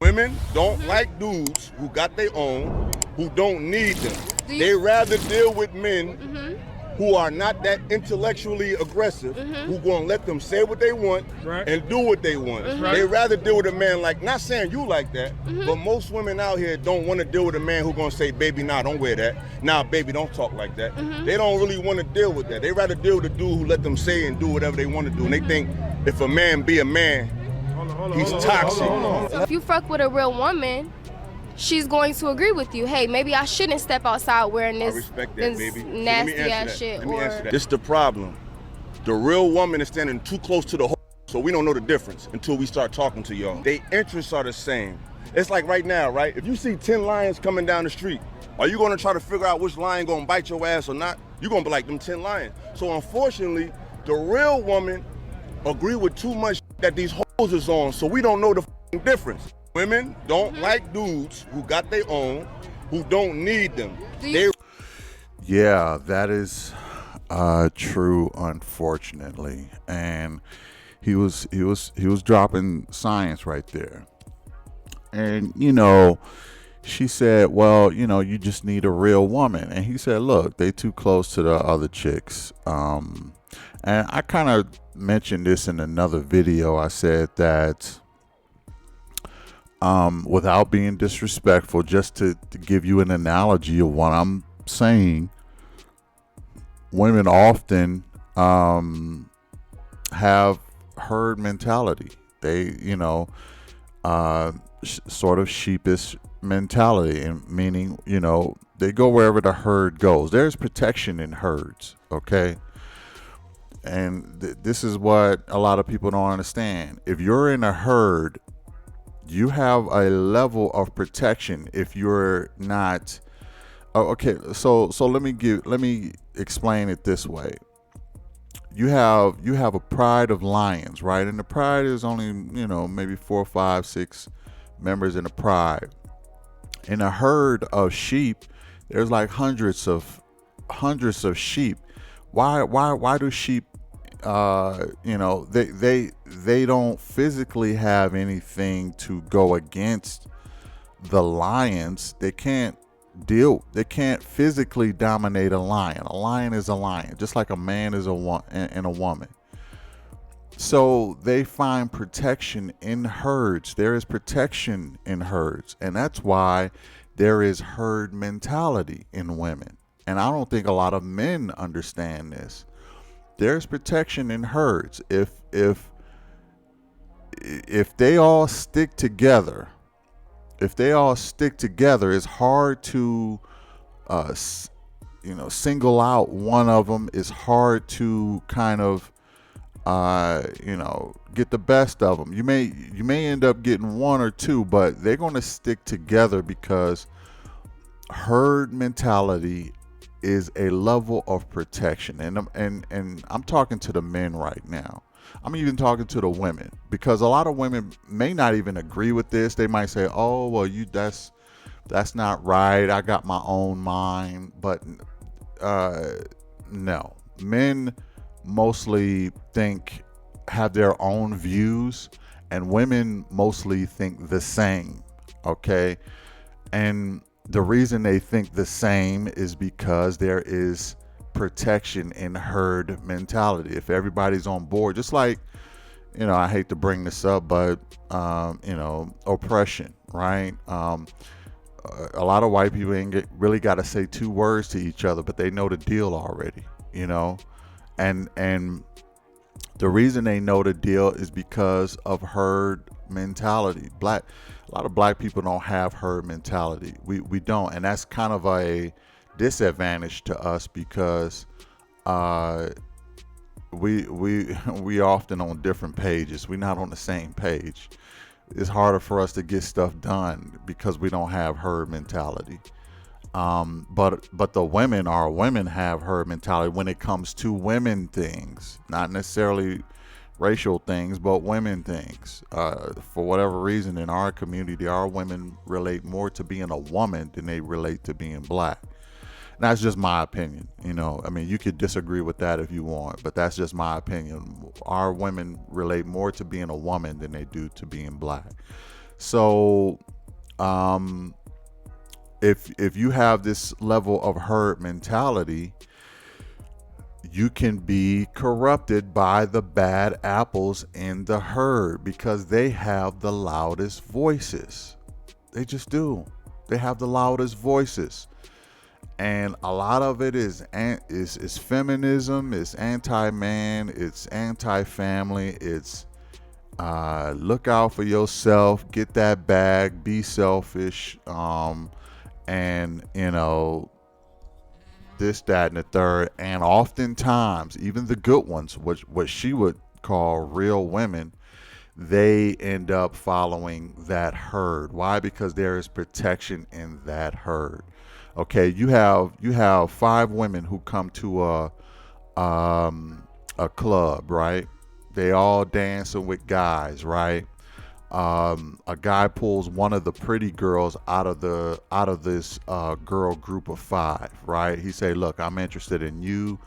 Women don't like dudes who got their own, who don't need them. They rather deal with men who are not that intellectually aggressive, who gonna let them say what they want and do what they want. They rather deal with a man like, not saying you like that, but most women out here don't want to deal with a man who gonna say, baby, nah, don't wear that. Nah, baby, don't talk like that. They don't really want to deal with that. They rather deal with a dude who let them say and do whatever they want to do. And they think if a man be a man, he's toxic. So if you fuck with a real woman, she's going to agree with you. Hey, maybe I shouldn't step outside wearing I this, respect that, this baby. nasty ass shit. Let me answer that. This is the problem. The real woman is standing too close to the hole, so we don't know the difference until we start talking to y'all. Their interests are the same. It's like right now, right? If you see 10 lions coming down the street, are you gonna try to figure out which lion gonna bite your ass or not? You're gonna be like them 10 lions. So unfortunately, the real woman agree with too much that these hoes is on, so we don't know the difference. Women don't like dudes who got their own, who don't need them. Yeah, that is true, unfortunately. And he was dropping science right there. And she said, well, you just need a real woman. And he said, look, they too close to the other chicks. And I kind of mentioned this in another video. I said that without being disrespectful, just to give you an analogy of what I'm saying, women often have herd mentality. They, sort of sheepish mentality, and meaning, they go wherever the herd goes. There's protection in herds, okay? And this is what a lot of people don't understand. If you're in a herd, you have a level of protection. If you're not, okay, so let me explain it this way. You have a pride of lions, right? And the pride is only, maybe 4, 5, 6 members in a pride. In a herd of sheep, there's like hundreds of sheep. Why do sheep, they don't physically have anything to go against the lions. They can't physically dominate a lion. A lion is a lion, just like a man is and a woman. So they find protection in herds. There is protection in herds, and that's why there is herd mentality in women. And I don't think a lot of men understand this. There's protection in herds. If they all stick together, it's hard to single out one of them. It's hard to kind of get the best of them. You may end up getting one or two, but they're going to stick together because herd mentality is a level of protection. And I'm talking to the men right now. I'm even talking to the women, because a lot of women may not even agree with this. They might say, "Oh, well, that's not right. I got my own mind." But no, men mostly have their own views, and women mostly think the same. Okay, and the reason they think the same is because there is protection in herd mentality. If everybody's on board, just like, I hate to bring this up, but oppression, right? A lot of white people ain't really got to say 2 words to each other, but they know the deal already, and the reason they know the deal is because of herd mentality. A lot of black people don't have herd mentality. We don't, and that's kind of a disadvantage to us, because we often on different pages. We're not on the same page. It's harder for us to get stuff done because we don't have herd mentality. But the women have herd mentality when it comes to women things, not necessarily racial things, but women things. For whatever reason, in our community, our women relate more to being a woman than they relate to being black. And that's just my opinion. I mean, you could disagree with that if you want, but that's just my opinion. Our women relate more to being a woman than they do to being black. So if you have this level of herd mentality, you can be corrupted by the bad apples in the herd because they have the loudest voices. They just do. They have the loudest voices. And a lot of it is feminism, it's anti-man, it's anti-family, it's look out for yourself, get that bag, be selfish, and this, that, and the third. And oftentimes, even the good ones, which what she would call real women, they end up following that herd. Why? Because there is protection in that herd. Okay, you have 5 women who come to a club, right? They all dancing with guys, right? A guy pulls one of the pretty girls out of this girl group of 5, right? He say, "Look, I'm interested in you,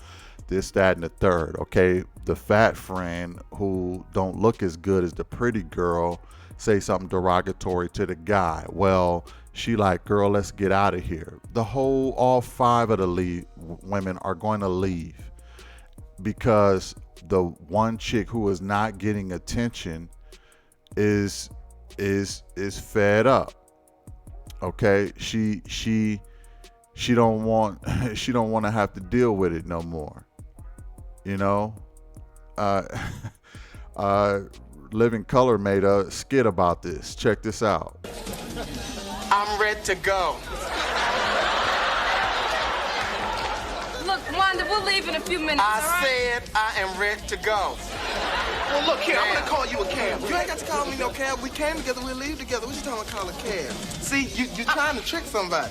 this, that, and the third." Okay, the fat friend who don't look as good as the pretty girl say something derogatory to the guy. Well, she like, "Girl, let's get out of here." All 5 of the women are going to leave because the one chick who is not getting attention is fed up. Okay, she don't want she don't want to have to deal with it no more. You know, uh, Living Color made a skit about this. Check this out. I'm ready to go. Look, Wanda, we'll leave in a few minutes. I all right? said I am ready to go. Well, look here, I'm gonna call you a cab. You ain't got to call me no cab. We came together, we'll leave together. What you talking about call a cab? See, you're trying to trick somebody.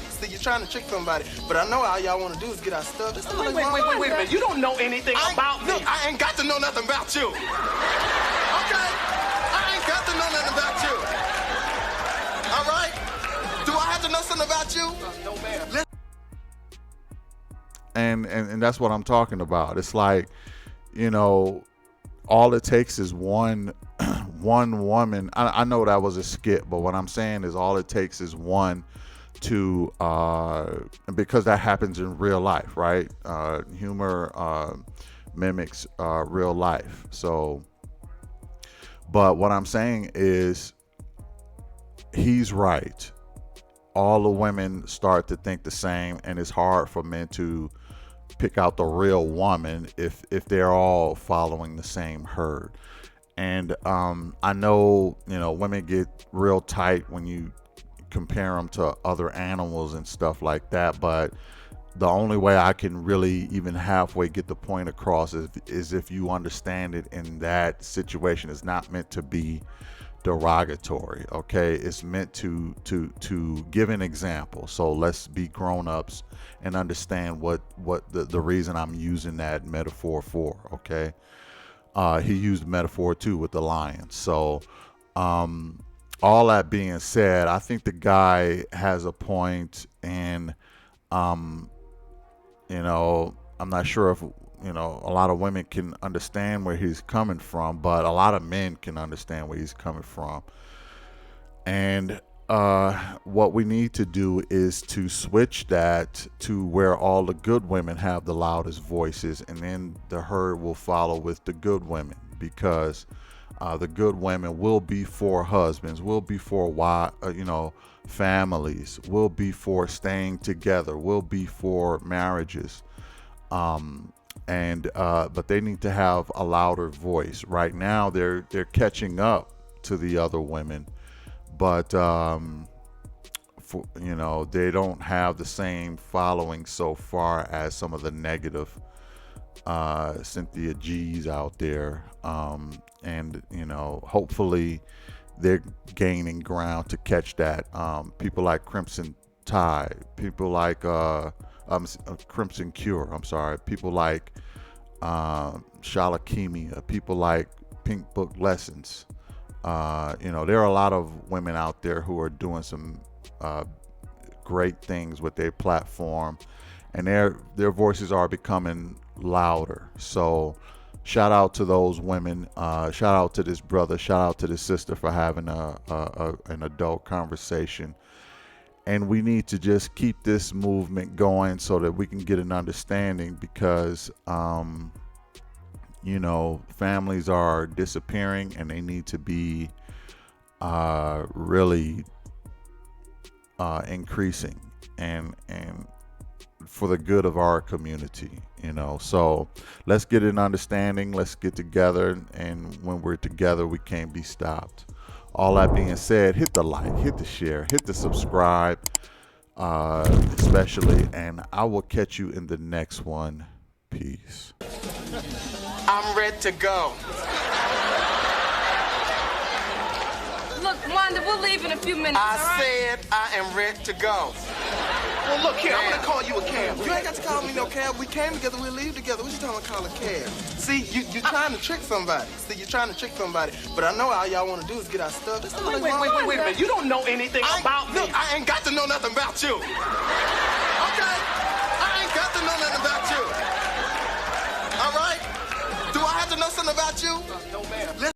But I know all y'all want to do is get our stuff. Just Wait a minute. You don't know anything about me. Look, I ain't got to know nothing about you. Okay? I ain't got to know nothing about you. All right? Do I have to know something about you? No, ma'am. And that's what I'm talking about. It's like, all it takes is one woman. I know that was a skit, but what I'm saying is all it takes is one to because that happens in real life, right? Humor mimics real life. So, but what I'm saying is he's right. All the women start to think the same, and it's hard for men to pick out the real woman if they're all following the same herd. And I know women get real tight when you compare them to other animals and stuff like that, but the only way I can really even halfway get the point across is if you understand it in that situation. It's not meant to be derogatory, okay? It's meant to give an example. So let's be grown-ups and understand what the reason I'm using that metaphor for, okay? He used metaphor too with the lion. So all that being said, I think the guy has a point, and I'm not sure if a lot of women can understand where he's coming from, but a lot of men can understand where he's coming from. And what we need to do is to switch that to where all the good women have the loudest voices, and then the herd will follow with the good women, because the good women will be for husbands, will be for families, will be for staying together, will be for marriages. But they need to have a louder voice. Right now they're catching up to the other women, but they don't have the same following so far as some of the negative Cynthia G's out there. Hopefully they're gaining ground to catch that. People like Crimson Tide, people like Crimson Cure, people like Shalakimia, people like Pink Book Lessons. There are a lot of women out there who are doing some great things with their platform, and their voices are becoming louder. So shout out to those women. Shout out to this brother. Shout out to this sister for having an adult conversation. And we need to just keep this movement going so that we can get an understanding, because you know, families are disappearing and they need to be really increasing and for the good of our community, you know. So let's get an understanding, let's get together, and when we're together we can't be stopped. All that being said, hit the like, hit the share, hit the subscribe, especially, and I will catch you in the next one. Peace. I'm ready to go. Look, Wanda, we'll leave in a few minutes. I all right? said I am ready to go. Well, look here, I'm gonna call you a cab. You ain't got to call me no cab. We came together, we'll leave together. What you talking about call a cab? See, you're trying to trick somebody. But I know all y'all want to do is get our stuff. That's all Wait they a want. minute. You don't know anything about me. Look, I ain't got to know nothing about you. Okay? I ain't got to know nothing about you. All right? Do I have to know something about you? No, ma'am.